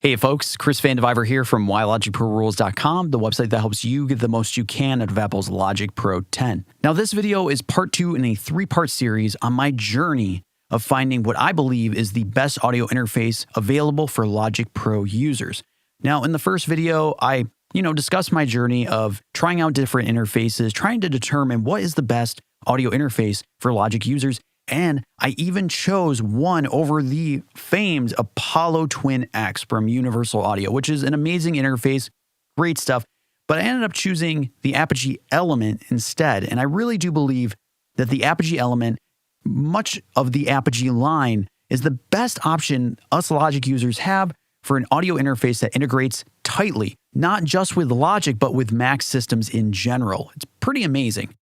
Hey folks, Chris Vandeviver here from WhyLogicProRules.com, the website that helps you get the most you can out of Apple's Logic Pro 10. Now this video is part 2 in a 3-part series on my journey of finding what I believe is the best audio interface available for Logic Pro users. Now in the first video, I discussed my journey of trying out different interfaces, trying to determine what is the best audio interface for Logic users. And I even chose one over the famed Apollo Twin X from Universal Audio, which is an amazing interface, great stuff. But I ended up choosing the Apogee Element instead. And I really do believe that the Apogee Element, much of the Apogee line, is the best option us Logic users have for an audio interface that integrates tightly, not just with Logic, but with Mac systems in general. It's pretty amazing.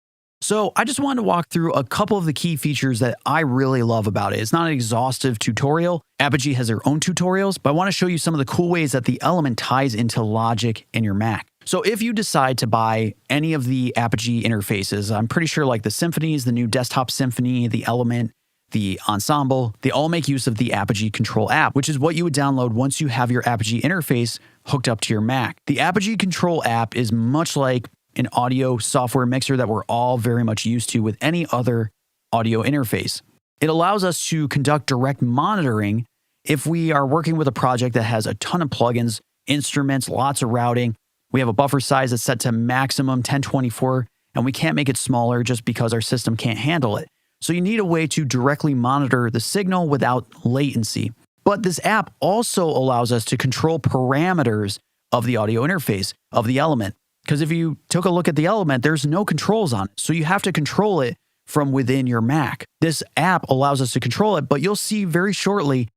So I just wanted to walk through a couple of the key features that I really love about it. It's not an exhaustive tutorial. Apogee has their own tutorials, but I want to show you some of the cool ways that the Element ties into Logic in your Mac. So if you decide to buy any of the Apogee interfaces, I'm pretty sure like the Symphonies, the new Desktop Symphony, the Element, the Ensemble, they all make use of the Apogee Control app, which is what you would download once you have your Apogee interface hooked up to your Mac. The Apogee Control app is much like an audio software mixer that we're all very much used to with any other audio interface. It allows us to conduct direct monitoring if we are working with a project that has a ton of plugins, instruments, lots of routing. We have a buffer size that's set to maximum 1024, and we can't make it smaller just because our system can't handle it. So you need a way to directly monitor the signal without latency. But this app also allows us to control parameters of the audio interface of the Element. Because if you took a look at the Element, there's no controls on it. So you have to control it from within your Mac. This app allows us to control it, but you'll see very shortly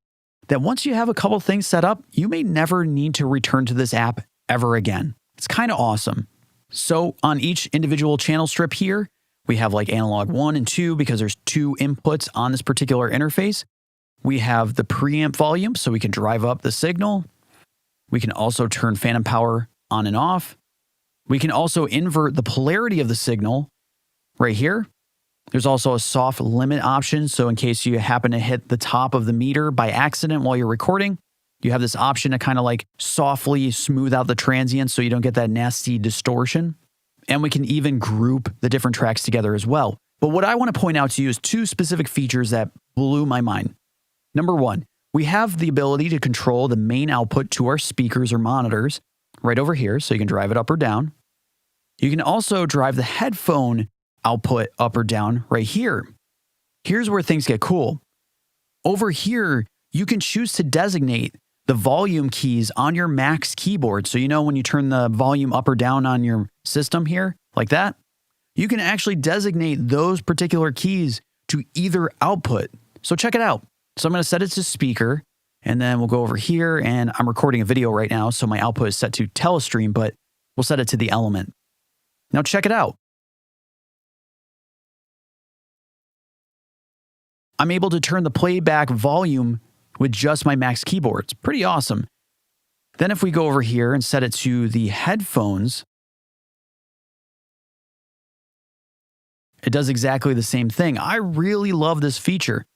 that once you have a couple things set up, you may never need to return to this app ever again. It's kind of awesome. So on each individual channel strip here, we have like analog 1 and 2 because there's 2 inputs on this particular interface. We have the preamp volume, so we can drive up the signal. We can also turn phantom power on and off. We can also invert the polarity of the signal right here. There's also a soft limit option. So in case you happen to hit the top of the meter by accident while you're recording, you have this option to kind of like softly smooth out the transients so you don't get that nasty distortion. And we can even group the different tracks together as well. But what I want to point out to you is 2 specific features that blew my mind. Number 1, we have the ability to control the main output to our speakers or monitors right over here, so you can drive it up or down. You can also drive the headphone output up or down right here. Here's where things get cool. Over here, you can choose to designate the volume keys on your Mac's keyboard. So when you turn the volume up or down on your system here, like that, you can actually designate those particular keys to either output. So check it out. So I'm going to set it to speaker. And then we'll go over here, and I'm recording a video right now, so my output is set to telestream, but we'll set it to the Element. Now check it out. I'm able to turn the playback volume with just my Mac's keyboard. It's pretty awesome. Then if we go over here and set it to the headphones, it does exactly the same thing. I really love this feature.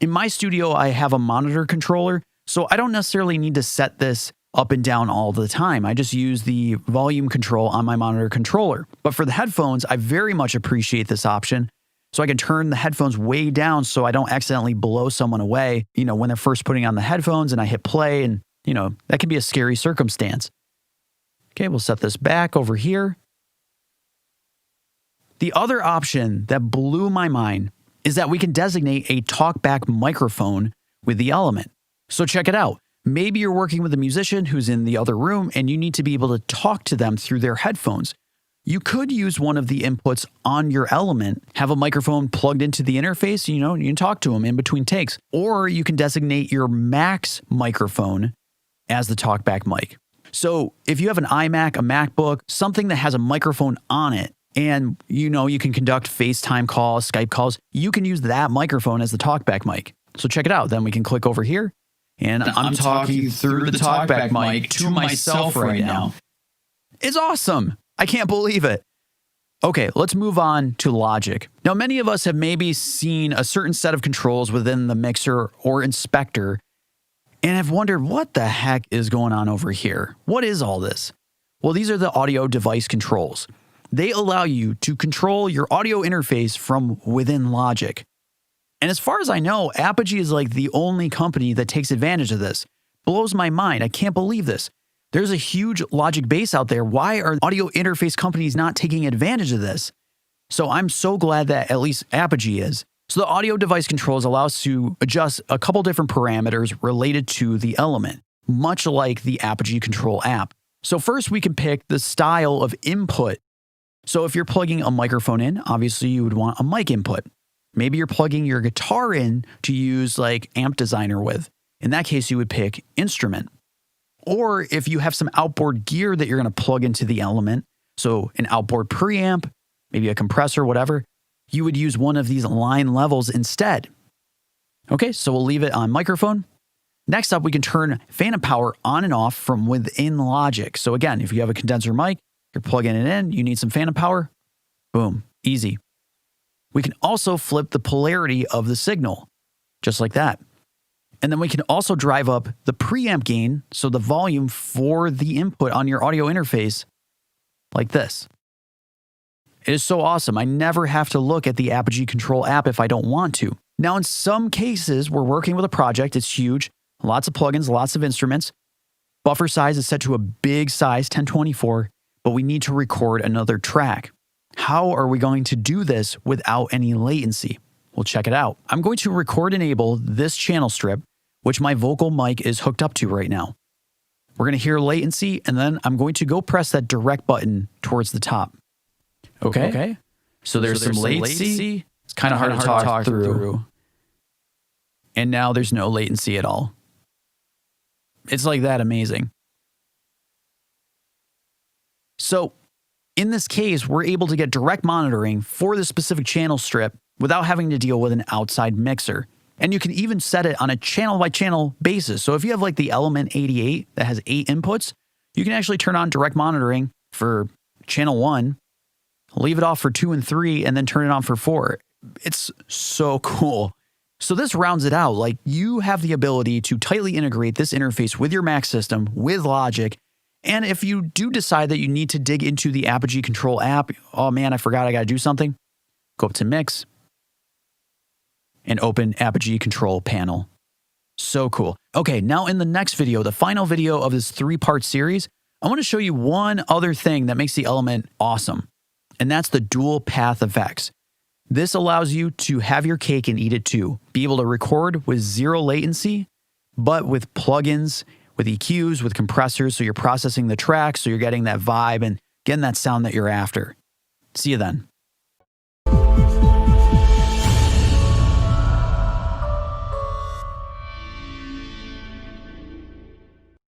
In my studio, I have a monitor controller, so I don't necessarily need to set this up and down all the time. I just use the volume control on my monitor controller. But for the headphones, I very much appreciate this option. So I can turn the headphones way down so I don't accidentally blow someone away, when they're first putting on the headphones and I hit play, and, that can be a scary circumstance. Okay, we'll set this back over here. The other option that blew my mind is that we can designate a talkback microphone with the Element. So check it out. Maybe you're working with a musician who's in the other room and you need to be able to talk to them through their headphones. You could use one of the inputs on your Element, have a microphone plugged into the interface, you can talk to them in between takes. Or you can designate your Mac's microphone as the talkback mic. So if you have an iMac, a MacBook, something that has a microphone on it, and you can conduct FaceTime calls, Skype calls, you can use that microphone as the talkback mic. So check it out. Then we can click over here, and I'm talking through the talkback mic to myself right now. It's awesome. I can't believe it. Okay, let's move on to Logic. Now, many of us have maybe seen a certain set of controls within the mixer or inspector And I've wondered what the heck is going on over here? What is all this? Well, these are the audio device controls. They allow you to control your audio interface from within Logic. And as far as I know, Apogee is like the only company that takes advantage of this. Blows my mind. I can't believe this. There's a huge Logic base out there. Why are audio interface companies not taking advantage of this? So I'm so glad that at least Apogee is. So the audio device controls allow us to adjust a couple different parameters related to the element, much like the Apogee Control app. So first we can pick the style of input. So if you're plugging a microphone in, obviously you would want a mic input. Maybe you're plugging your guitar in to use like Amp Designer with. In that case, you would pick instrument. Or if you have some outboard gear that you're going to plug into the element, so an outboard preamp, maybe a compressor, whatever, you would use one of these line levels instead. Okay, so we'll leave it on microphone. Next up, we can turn phantom power on and off from within Logic. So again, if you have a condenser mic, you're plugging it in, you need some phantom power, boom, easy. We can also flip the polarity of the signal, just like that. And then we can also drive up the preamp gain, so the volume for the input on your audio interface, like this. It is so awesome. I never have to look at the Apogee Control app if I don't want to. Now, in some cases, we're working with a project, it's huge, lots of plugins, lots of instruments. Buffer size is set to a big size, 1024, but we need to record another track. How are we going to do this without any latency? Well, check it out. I'm going to record enable this channel strip, which my vocal mic is hooked up to right now. We're going to hear latency, and then I'm going to go press that direct button towards the top. Okay. So there's some latency. It's kind of hard to talk through. And now there's no latency at all. It's like that amazing. So in this case, we're able to get direct monitoring for the specific channel strip without having to deal with an outside mixer. And you can even set it on a channel by channel basis. So if you have like the Element 88 that has 8 inputs, you can actually turn on direct monitoring for channel 1, leave it off for 2 and 3, and then turn it on for 4. It's so cool. So this rounds it out. Like, you have the ability to tightly integrate this interface with your Mac system, with Logic. And if you do decide that you need to dig into the Apogee Control app, oh man, I forgot I got to do something, go up to Mix and open Apogee Control panel. So cool. Okay, now in the next video, the final video of this 3-part series, I want to show you one other thing that makes the Element awesome, and that's the dual path effects. This allows you to have your cake and eat it too. Be able to record with 0 latency, but with plugins, with EQs, with compressors, so you're processing the track, so you're getting that vibe and getting that sound that you're after. See you then.